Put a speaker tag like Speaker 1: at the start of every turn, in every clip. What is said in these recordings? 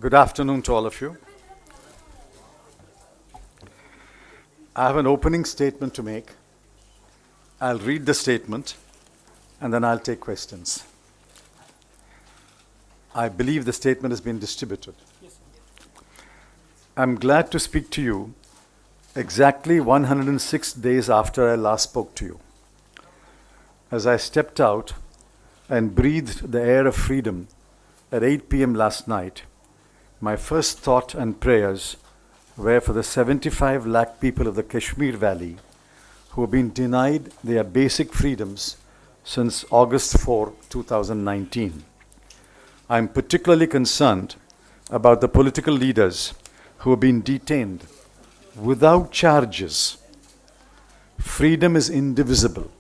Speaker 1: Good afternoon to all of you. I have an opening statement to make. I'll read the statement and then I'll take questions. I believe the statement has been distributed. I'm glad to speak to you exactly 106 days after I last spoke to you. As I stepped out and breathed the air of freedom at 8 p.m. last night, my first thought and prayers were for the 75 lakh people of the Kashmir Valley who have been denied their basic freedoms since August 4, 2019. I'm particularly concerned about the political leaders who have been detained without charges. Freedom is indivisible.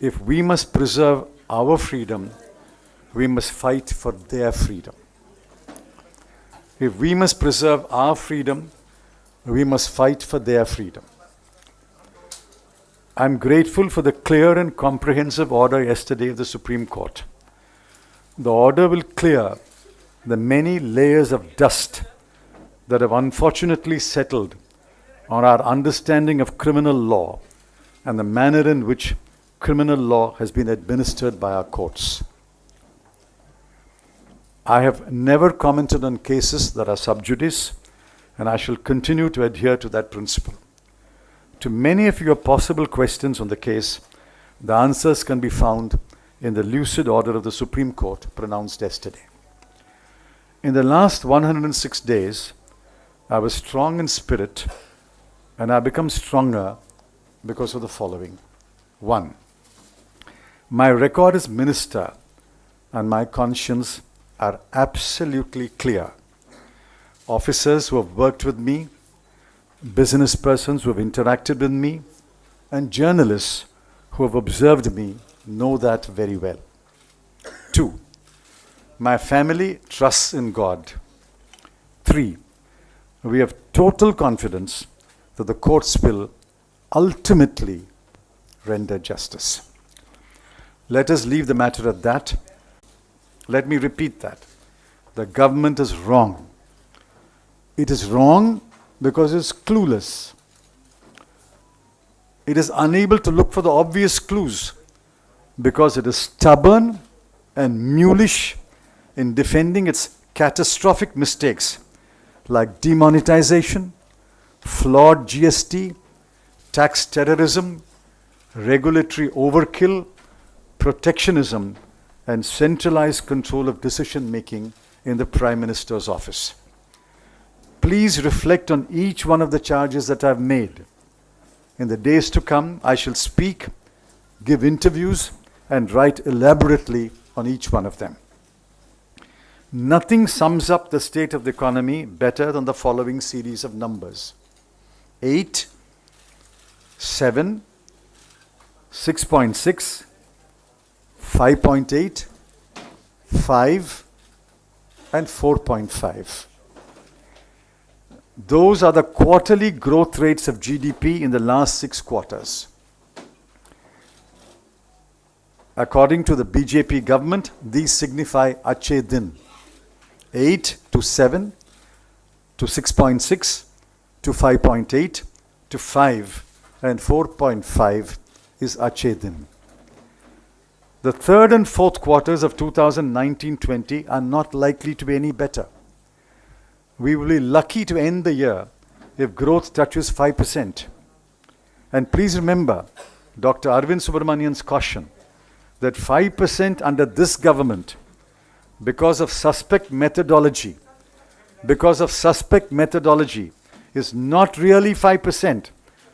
Speaker 1: If we must preserve our freedom, we must fight for their freedom. If we must preserve our freedom, we must fight for their freedom. I'm grateful for the clear and comprehensive order yesterday of the Supreme Court. The order will clear the many layers of dust that have unfortunately settled on our understanding of criminal law and the manner in which criminal law has been administered by our courts. I have never commented on cases that are sub judice, and I shall continue to adhere to that principle. To many of your possible questions on the case, the answers can be found in the lucid order of the Supreme Court pronounced yesterday. In the last 106 days, I was strong in spirit, and I become stronger because of the following. 1. My record as minister and my conscience are absolutely clear. Officers who have worked with me, business persons who have interacted with me, and journalists who have observed me know that very well. 2. My family trusts in God. 3. We have total confidence that the courts will ultimately render justice. Let us leave the matter at that. Let me repeat that. The government is wrong. It is wrong because it's clueless. It is unable to look for the obvious clues because it is stubborn and mulish in defending its catastrophic mistakes like demonetization, flawed GST, tax terrorism, regulatory overkill, protectionism, and centralized control of decision-making in the Prime Minister's office. Please reflect on each one of the charges that I've made. In the days to come, I shall speak, give interviews, and write elaborately on each one of them. Nothing sums up the state of the economy better than the following series of numbers. 8, 7, 6.6, 5.8, 5, and 4.5. Those are the quarterly growth rates of GDP in the last 6 quarters. According to the BJP government, these signify Achhe Din. 8 to 7 to 6.6 to 5.8 to 5 and 4.5 is Achhe Din. The third and fourth quarters of 2019-20 are not likely to be any better. We will be lucky to end the year if growth touches 5%. And please remember Dr. Arvind Subramanian's caution that 5% under this government, because of suspect methodology, is not really 5%,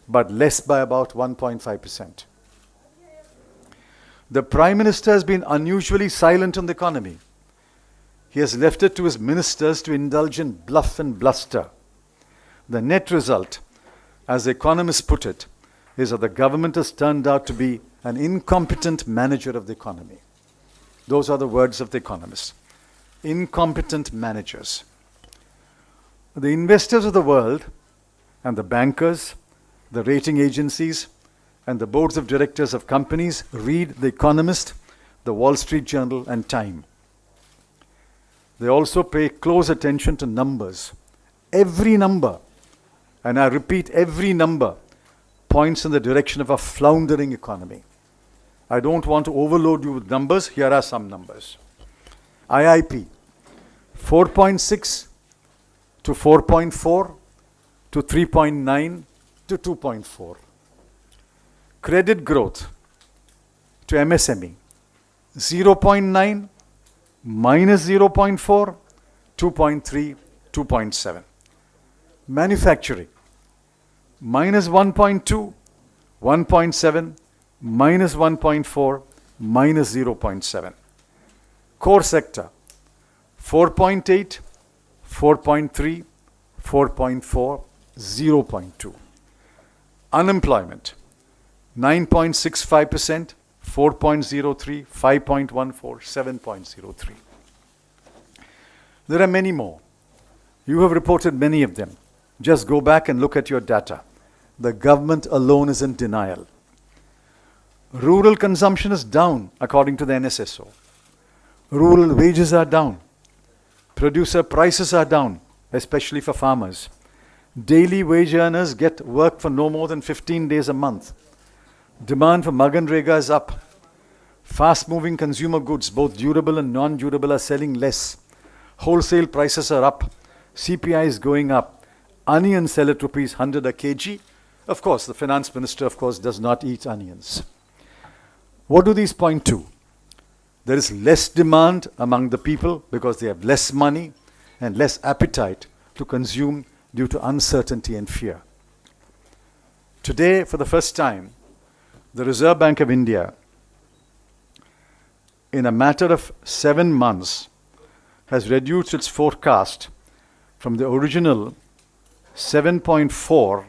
Speaker 1: but less by about 1.5%. The Prime Minister has been unusually silent on the economy. He has left it to his ministers to indulge in bluff and bluster. The net result, as the economists put it, is that the government has turned out to be an incompetent manager of the economy. Those are the words of the economists. Incompetent managers. The investors of the world and the bankers, the rating agencies, and the boards of directors of companies read The Economist, The Wall Street Journal, and Time. They also pay close attention to numbers. Every number, and I repeat, every number points in the direction of a floundering economy. I don't want to overload you with numbers. Here are some numbers. IIP, 4.6 to 4.4 to 3.9 to 2.4. Credit growth to MSME, 0.9, minus 0.4, 2.3, 2.7. Manufacturing, minus 1.2, 1.7, minus 1.4, minus 0.7. Core sector, 4.8, 4.3, 4.4, 0.2. Unemployment, 9.65%, 4.03, 5.14, 7.03. There are many more. You have reported many of them. Just go back and look at your data. The government alone is in denial. Rural consumption is down, according to the NSSO. Rural wages are down. Producer prices are down, especially for farmers. Daily wage earners get work for no more than 15 days a month. Demand for Maganrega is up. Fast-moving consumer goods, both durable and non-durable, are selling less. Wholesale prices are up. CPI is going up. Onions sell at rupees 100 a kg. Of course, the finance minister, does not eat onions. What do these point to? There is less demand among the people because they have less money and less appetite to consume due to uncertainty and fear. Today, for the first time, the Reserve Bank of India, in a matter of 7 months, has reduced its forecast from the original 7.4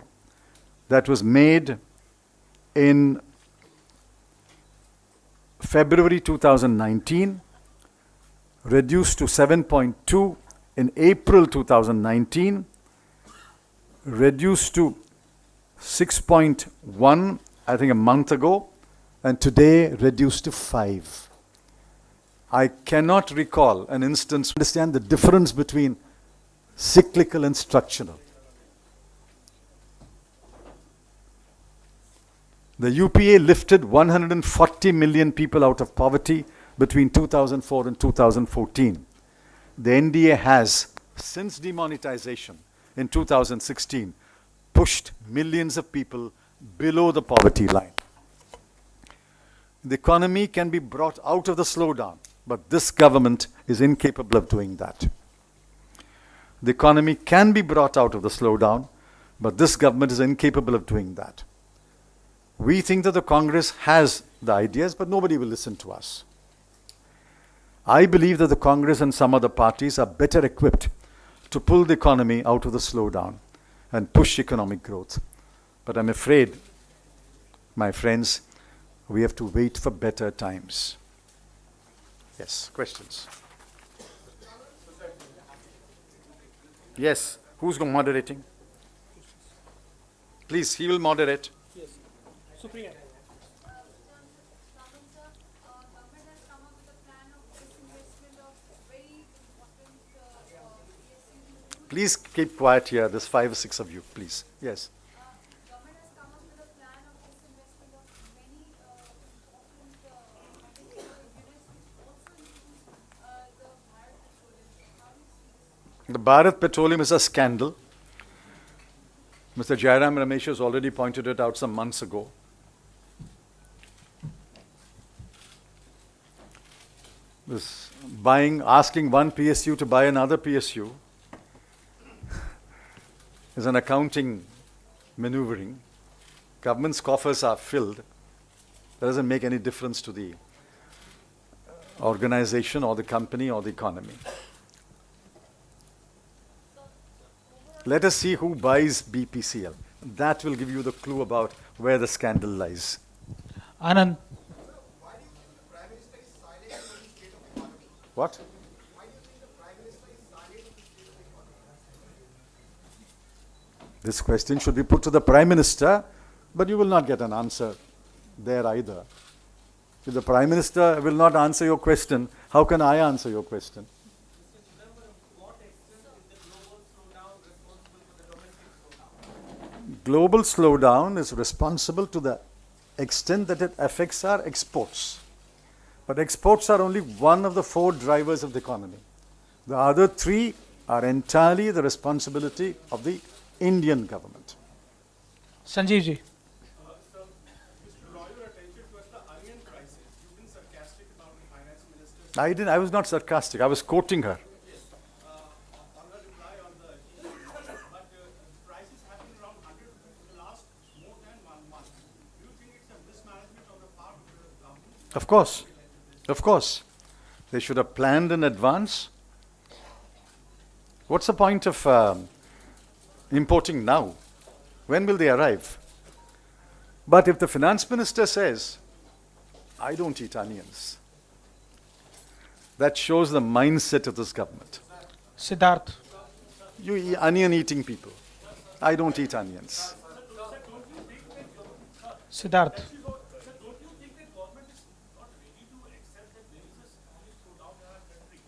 Speaker 1: that was made in February 2019, reduced to 7.2 in April 2019, reduced to 6.1, I think a month ago, and today reduced to 5. I cannot recall an instance to understand the difference between cyclical and structural. The UPA lifted 140 million people out of poverty between 2004 and 2014. The NDA has, since demonetization in 2016, pushed millions of people below the poverty line. The economy can be brought out of the slowdown, but this government is incapable of doing that. The economy can be brought out of the slowdown, but this government is incapable of doing that. We think that the Congress has the ideas, but nobody will listen to us. I believe that the Congress and some other parties are better equipped to pull the economy out of the slowdown and push economic growth. But I'm afraid, my friends, we have to wait for better times. Yes, questions? Yes, who's moderating? Please, he will moderate.
Speaker 2: Yes. Supriya.
Speaker 1: Please keep quiet here. There's 5 or 6 of you, please. Yes.
Speaker 3: Government has come up with a plan of disinvestment of many important units which also includes the Bharat Petroleum. How do you see this?
Speaker 1: The Bharat Petroleum is a scandal. Mr. Jairam Ramesh has already pointed it out some months ago. This asking one PSU to buy another PSU is an accounting maneuvering. Government's coffers are filled. That doesn't make any difference to the organization or the company or the economy. Let us see who buys BPCL. That will give you the clue about where the scandal lies.
Speaker 2: Anand.
Speaker 1: What? This question should be put to the Prime Minister, but you will not get an answer there either. If the Prime Minister will not answer your question, how can I answer your question?
Speaker 4: Mr.
Speaker 1: global slowdown is responsible to the extent that it affects our exports. But exports are only one of the 4 drivers of the economy. The other 3 are entirely the responsibility of the Indian government.
Speaker 2: Sanjeev ji.
Speaker 4: Sir, just to draw your attention towards the onion crisis. You've been sarcastic about the finance minister's
Speaker 1: I was not sarcastic. I was quoting her.
Speaker 4: on the reply on the but prices have been around 100 rupees for the last more than 1 month. Do you think it's a mismanagement on the part of the government?
Speaker 1: Of course. Of course. They should have planned in advance. What's the point of importing now? When will they arrive? But if the finance minister says, I don't eat onions, that shows the mindset of this government.
Speaker 2: Siddharth.
Speaker 1: You onion eating people. I don't eat onions.
Speaker 2: Siddharth.
Speaker 4: Sir, don't you think that government is not ready to accept that there is a economic slowdown in our country?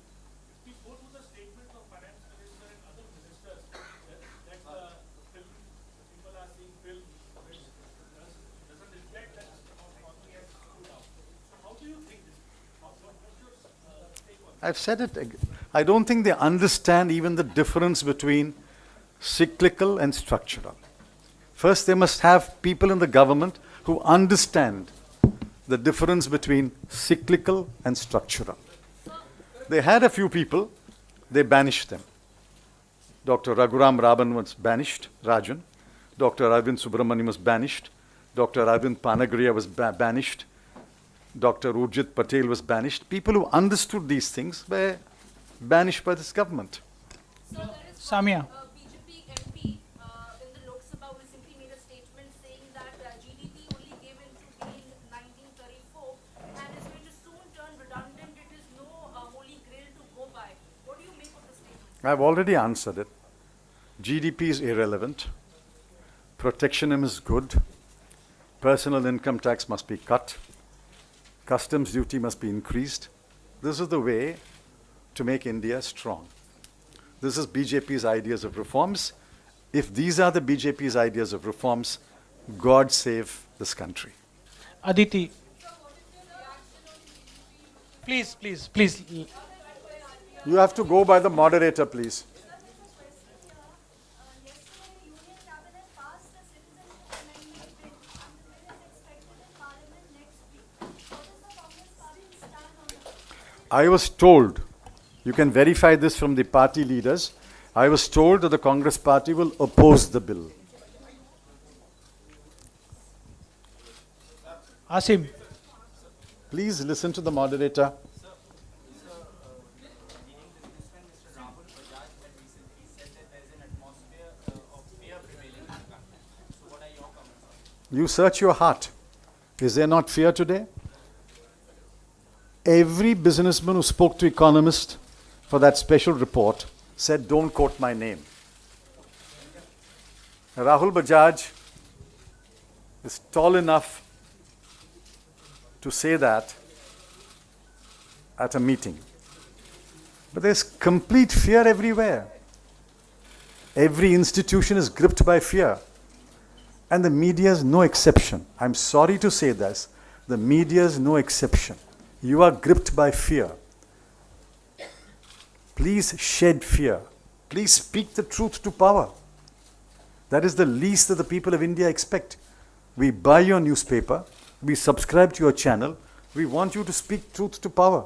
Speaker 4: If we go to the statements of finance minister and other ministers that people are seeing film which doesn't reflect that economy has slowed down. So how do you think this? What's your take on
Speaker 1: I've said it. I don't think they understand even the difference between cyclical and structural. First, they must have people in the government who understand the difference between cyclical and structural. They had a few people, they banished them. Dr. Raghuram Raban was banished, Rajan. Dr. Arvind Subramaniam was banished. Dr. Arvind Panagriya was banished. Dr. Urjit Patel was banished. People who understood these things were banished by this government.
Speaker 3: So there is
Speaker 2: Samia.
Speaker 3: BJP MP in the Lok Sabha who recently made a statement saying that GDP only gave in to deal in 1934 and is going to soon turn redundant. It is no holy grail to go by. What do you make of the statement?
Speaker 1: I've already answered it. GDP is irrelevant. Protectionism is good. Personal income tax must be cut. Customs duty must be increased. This is the way to make India strong. This is BJP's ideas of reforms. If these are the BJP's ideas of reforms, God save this country.
Speaker 2: Aditi. Please.
Speaker 1: You have to go by the moderator, please.
Speaker 3: Yesterday, Union Cabinet passed the Citizenship Amendment Bill, and the bill is expected in Parliament next week. What is the Congress Party's stand on the bill?
Speaker 1: I was told, you can verify this from the party leaders, I was told that the Congress party will oppose the bill.
Speaker 2: Asim.
Speaker 1: Please listen to the moderator. You search your heart. Is there not fear today? Every businessman who spoke to economists for that special report said, don't quote my name. Rahul Bajaj is tall enough to say that at a meeting. But there's complete fear everywhere. Every institution is gripped by fear. And the media is no exception. I'm sorry to say this. The media is no exception. You are gripped by fear. Please shed fear. Please speak the truth to power. That is the least that the people of India expect. We buy your newspaper. We subscribe to your channel. We want you to speak truth to power.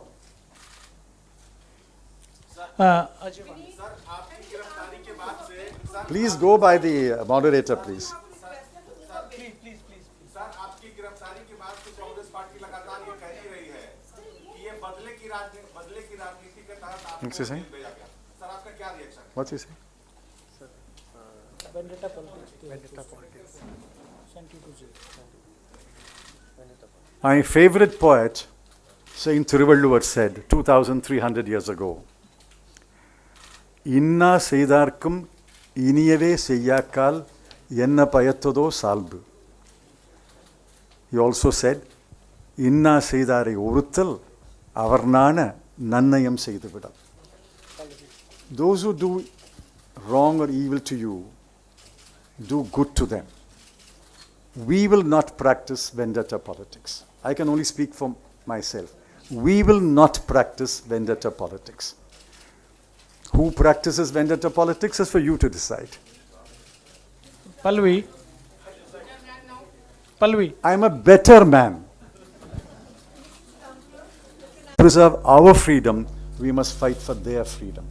Speaker 1: Please go by the moderator, please.
Speaker 4: Sir आपकी गिरफ्तारी के बाद तो Congress party लगातार ये कह ही रही है कि ये बदले की राजनीति के तहत आपको
Speaker 1: What's he saying?
Speaker 4: जेल भेजा गया। सर आपका क्या रिएक्शन है?
Speaker 1: What's he saying? My favorite poet, Saint Thiruvalluvar, said 2,300 years ago, Inna Seidarkum Iniyave Seyyakal Yenna Payathodo Salbu. He also said, Inna Seidare Uruthal Avarnana Nannayam Seidavida. Those who do wrong or evil to you, do good to them. We will not practice vendetta politics. I can only speak for myself. We will not practice vendetta politics. Who practices vendetta politics is for you to decide.
Speaker 2: Palvi. Palvi.
Speaker 1: I'm a better man. To preserve our freedom, we must fight for their freedom.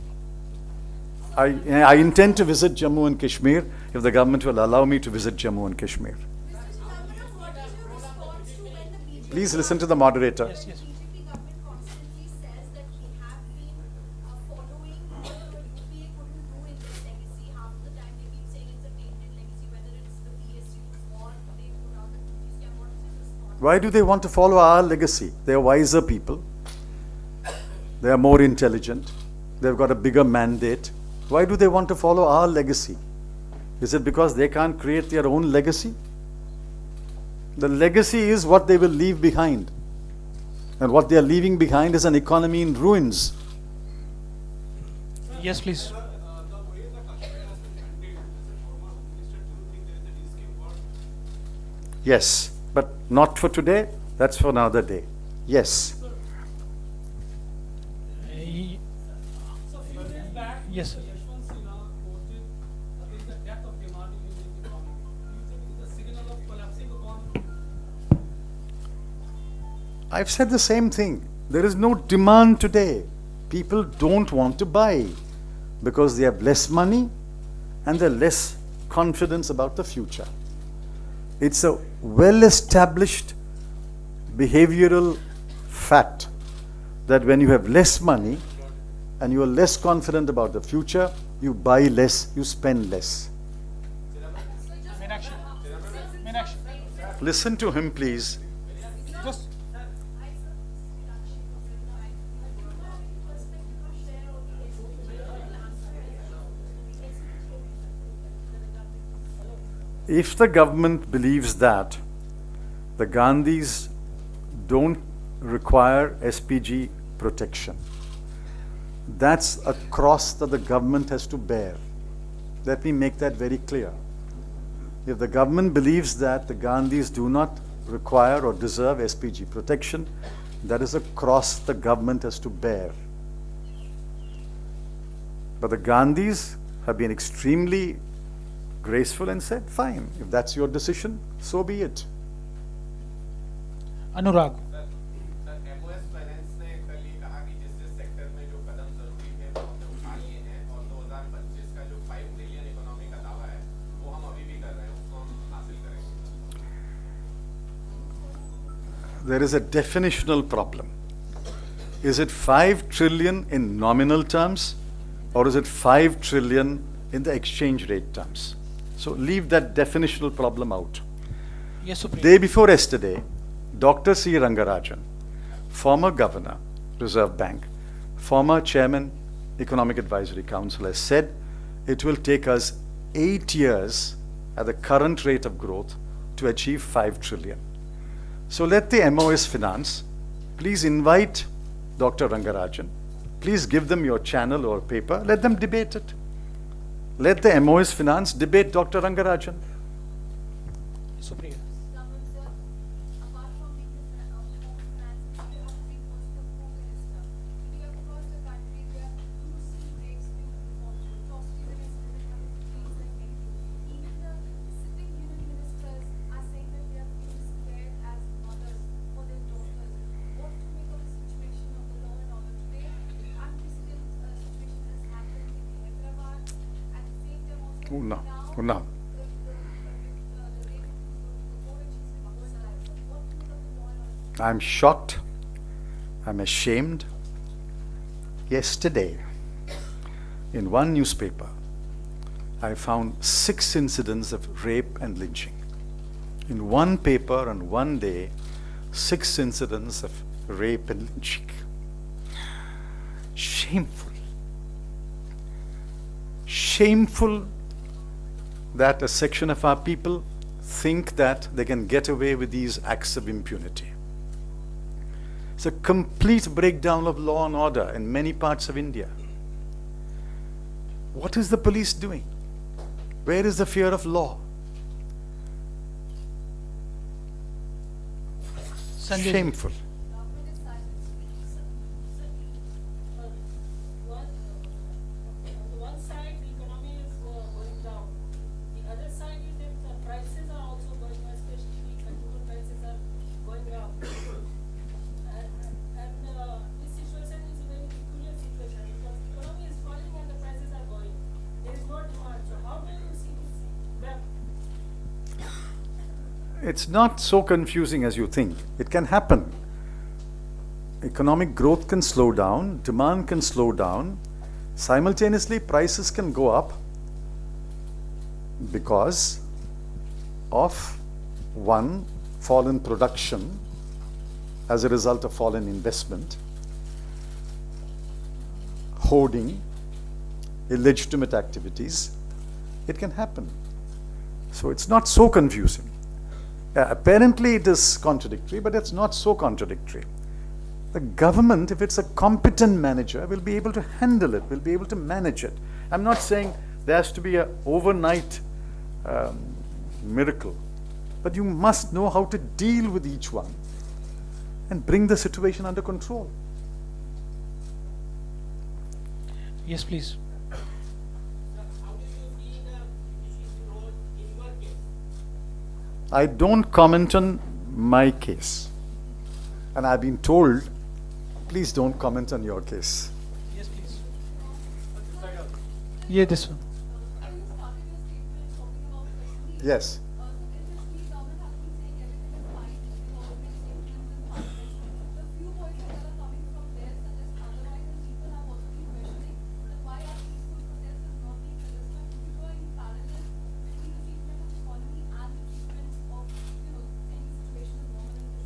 Speaker 1: I intend to visit Jammu and Kashmir if the government will allow me to visit Jammu and Kashmir.
Speaker 3: Chidambaram, what is your response to when the BJP
Speaker 1: Please listen to the moderator.
Speaker 2: Yes, yes.
Speaker 3: government constantly says that we have been following what the UPA couldn't do in their legacy? Half the time they keep saying it's a tainted legacy, whether it's the PSUs or they put out the 2G scam. What is your response?
Speaker 1: Why do they want to follow our legacy? They are wiser people. They are more intelligent. They've got a bigger mandate. Why do they want to follow our legacy? Is it because they can't create their own legacy? The legacy is what they will leave behind. And what they are leaving behind is an economy in ruins.
Speaker 2: Yes, please.
Speaker 4: The way the Kashmir has been handled as a former Home Minister, do you think there is a de-scheme for?
Speaker 1: Yes, but not for today. That's for another day. Yes.
Speaker 4: So few days back,
Speaker 2: Yes, sir.
Speaker 4: Yashwant Sinha quoted, there is a death of demand in Indian economy. Do you think it's a signal of collapsing economy?
Speaker 1: I've said the same thing. There is no demand today. People don't want to buy because they have less money and they're less confidence about the future. It's a well-established behavioral fact that when you have less money and you are less confident about the future, you buy less, you spend less.
Speaker 2: Meenakshi. Meenakshi.
Speaker 1: Listen to him, please.
Speaker 2: Just.
Speaker 1: If the government believes that the Gandhis don't require SPG protection, that's a cross that the government has to bear. Let me make that very clear. If the government believes that the Gandhis do not require or deserve SPG protection, that is a cross the government has to bear. But the Gandhis have been extremely graceful and said, fine, if that's your decision, so be it.
Speaker 2: Anurag.
Speaker 5: Sir MOS finance ने कल ही कहा कि जिस जिस sector में जो कदम जरूरी है वो हमने उठा लिए हैं और 2025 का जो 5 ट्रिलियन इकोनॉमी का दावा है वो हम अभी भी कर रहे हैं, उसको हम हासिल करेंगे.
Speaker 1: There is a definitional problem. Is it 5 trillion in nominal terms or is it 5 trillion in the exchange rate terms? So leave that definitional problem out.
Speaker 2: Yes, Supreme.
Speaker 1: Day before yesterday, Dr. C. Rangarajan, former governor, Reserve Bank, former chairman, Economic Advisory Council, has said it will take us 8 years at the current rate of growth to achieve 5 trillion. So let the MOS Finance, please invite Dr. Rangarajan, please give them your channel or paper, let them debate it. Let the MOS Finance debate Dr. Rangarajan.
Speaker 2: Supreme.
Speaker 3: Government, sir, apart from being the home finance, you have been also the home minister. We have across the country, there are gruesome breaks due to reported atrocities against women having been like anything. Even the sitting union ministers are saying that they are feeling scared as mothers for their daughters. What to make of the situation of the law and order today? Unprecedented situation has happened in Hyderabad. At the same time also
Speaker 1: Unna,
Speaker 3: now
Speaker 1: Unna. I'm shocked. I'm ashamed. Yesterday, in one newspaper, I found 6 incidents of rape and lynching. In one paper on one day, 6 incidents of rape and lynching. Shameful. Shameful that a section of our people think that they can get away with these acts of impunity. It's a complete breakdown of law and order in many parts of India. What is the police doing? Where is the fear of law?
Speaker 2: Sanjay ji.
Speaker 1: Shameful.
Speaker 3: Government is silent.
Speaker 6: On the one side, the economy is going down. The other side is that the prices are also going up, especially the consumer prices are going up. And this situation is a very peculiar situation because the economy is falling and the prices are going. There is no demand. So how do you see this gap?
Speaker 1: It's not so confusing as you think. It can happen. Economic growth can slow down, demand can slow down. Simultaneously, prices can go up because of one, fall in production as a result of fall in investment, hoarding, illegitimate activities. It can happen. So it's not so confusing. Apparently it is contradictory, but it's not so contradictory. The government, if it's a competent manager, will be able to handle it, will be able to manage it. I'm not saying there has to be an overnight miracle, but you must know how to deal with each one and bring the situation under control.
Speaker 2: Yes, please.
Speaker 6: How do you see the PCC role in your case?
Speaker 1: I don't comment on my case. And I've been told, please don't comment on your case.
Speaker 2: Yes, please. Yeah, this one.
Speaker 3: You started your statement talking about Kashmir.
Speaker 1: Yes.
Speaker 3: So in Kashmir, government has been saying everything is fine in all many statements and parliament. The few voices that are coming from there suggest otherwise, and people have also been questioning that why are peaceful protests is not being registered. If you go in parallel between the treatment of the economy and the treatment of, any situation is normal in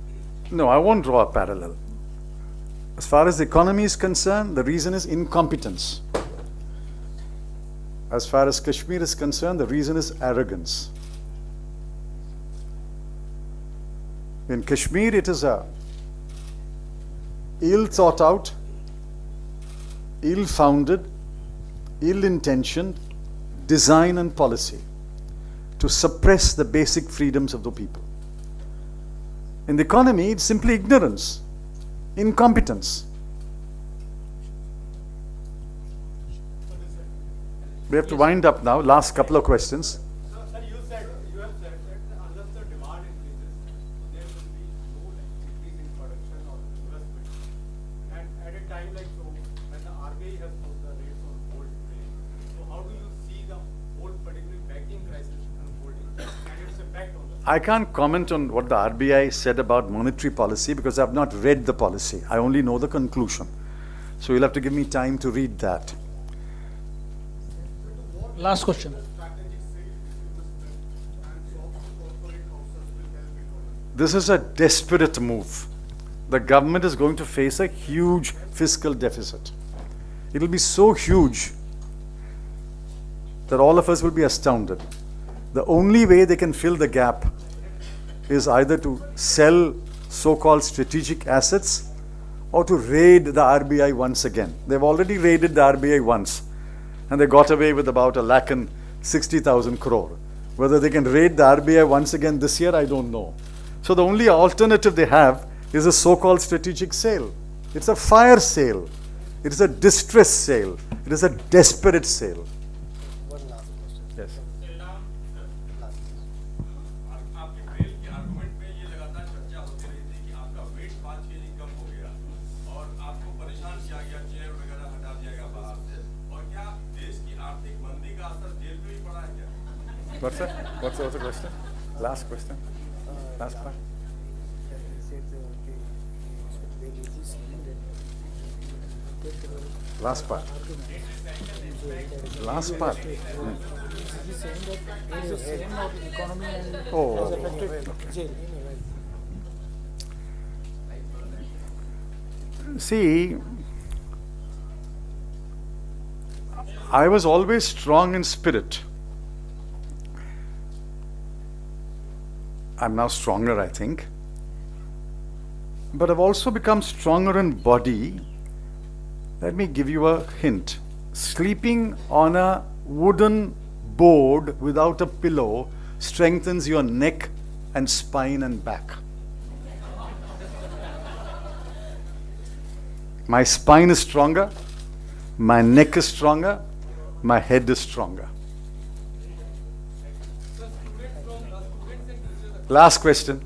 Speaker 3: Kashmir.
Speaker 1: No, I won't draw a parallel. As far as the economy is concerned, the reason is incompetence. As far as Kashmir is concerned, the reason is arrogance. In Kashmir, it is a ill thought out, ill founded, ill intentioned design and policy to suppress the basic freedoms of the people. In the economy, it's simply ignorance, incompetence. We have to wind up now. Last couple of questions.
Speaker 4: So, sir, you have said that unless the demand increases, there will be no increase in production or investment. And at a time like so, when the RBI has put the rates on hold today, so how do you see the whole particularly banking crisis unfolding and its impact on the
Speaker 1: I can't comment on what the RBI said about monetary policy because I've not read the policy. I only know the conclusion. So you'll have to give me time to read that.
Speaker 2: Last question.
Speaker 4: strategic sale investment and soft corporate houses will help economy?
Speaker 1: This is a desperate move. The government is going to face a huge fiscal deficit. It will be so huge that all of us will be astounded. The only way they can fill the gap is either to sell so-called strategic assets or to raid the RBI once again. They've already raided the RBI once and they got away with about 1,60,000 crore. Whether they can raid the RBI once again this year, I don't know. So the only alternative they have is a so-called strategic sale. It's a fire sale. It is a distress sale. It is a desperate sale. Yes.
Speaker 5: आपके trail के argument में ये लगातार चर्चा होती रही थी कि आपका वेट 5 केजी कम हो गया और आपको परेशान किया गया, चेयर वगैरह हटा दिया गया बाहर से। और क्या देश की आर्थिक मंदी का असर जेल पे भी पड़ा है क्या?
Speaker 1: What's that? What's the question? Last question. Last part. Last part. Last part. Oh. See, I was always strong in spirit. I'm now stronger, I think. But I've also become stronger in body. Let me give you a hint. Sleeping on a wooden board without a pillow strengthens your neck and spine and back. My spine is stronger, my neck is stronger, my head is stronger. Last question.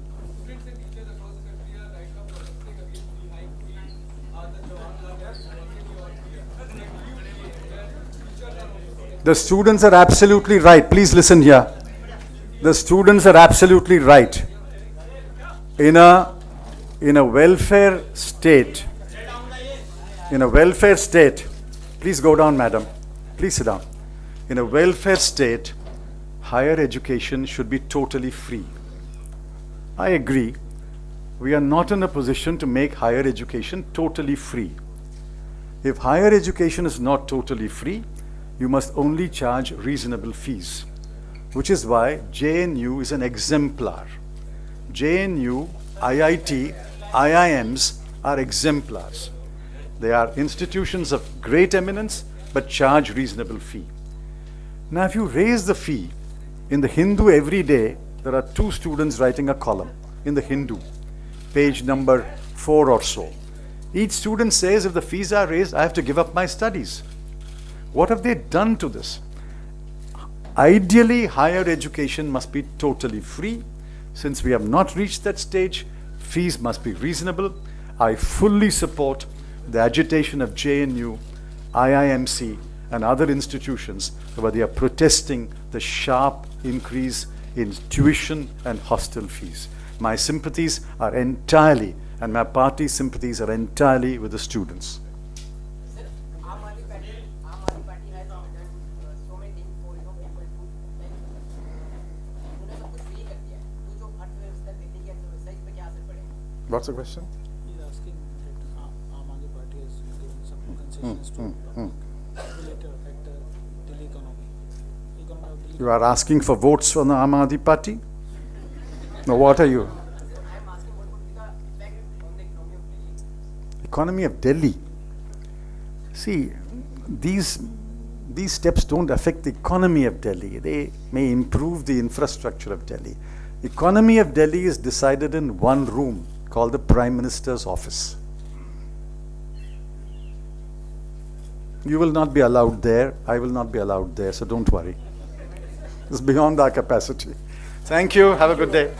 Speaker 1: The students are absolutely right. Please listen here. The students are absolutely right. In a welfare state, please go down, madam. Please sit down. In a welfare state, higher education should be totally free. I agree. We are not in a position to make higher education totally free. If higher education is not totally free, you must only charge reasonable fees, which is why JNU is an exemplar. JNU, IIT, IIMs are exemplars. They are institutions of great eminence but charge reasonable fee. Now, if you raise the fee, in the Hindu every day, there are 2 students writing a column in the Hindu, page number 4 or so. Each student says, if the fees are raised, I have to give up my studies. What have they done to this? Ideally, higher education must be totally free. Since we have not reached that stage, fees must be reasonable. I fully support the agitation of JNU, IIMC, and other institutions where they are protesting the sharp increase in tuition and hostel fees. My sympathies are entirely, and my party's sympathies are entirely with the students.
Speaker 7: Sir, Aam Aadmi Party has done so many things for people to like उन्होंने सब कुछ free कर दिया है तो जो अर्थव्यवस्था दिल्ली की अर्थव्यवस्था इस पे क्या असर पड़ेगा?
Speaker 1: What's the question?
Speaker 2: He's asking that Aam Aadmi Party has given some concessions to regulate or affect the Delhi economy. Economy of Delhi.
Speaker 1: You are asking for votes from the Aam Aadmi Party? No, what are you?
Speaker 7: I am asking what would be the impact on the economy of Delhi?
Speaker 1: Economy of Delhi. See, these steps don't affect the economy of Delhi. They may improve the infrastructure of Delhi. Economy of Delhi is decided in one room called the Prime Minister's office. You will not be allowed there. I will not be allowed there, so don't worry. It's beyond our capacity. Thank you. Have a good day.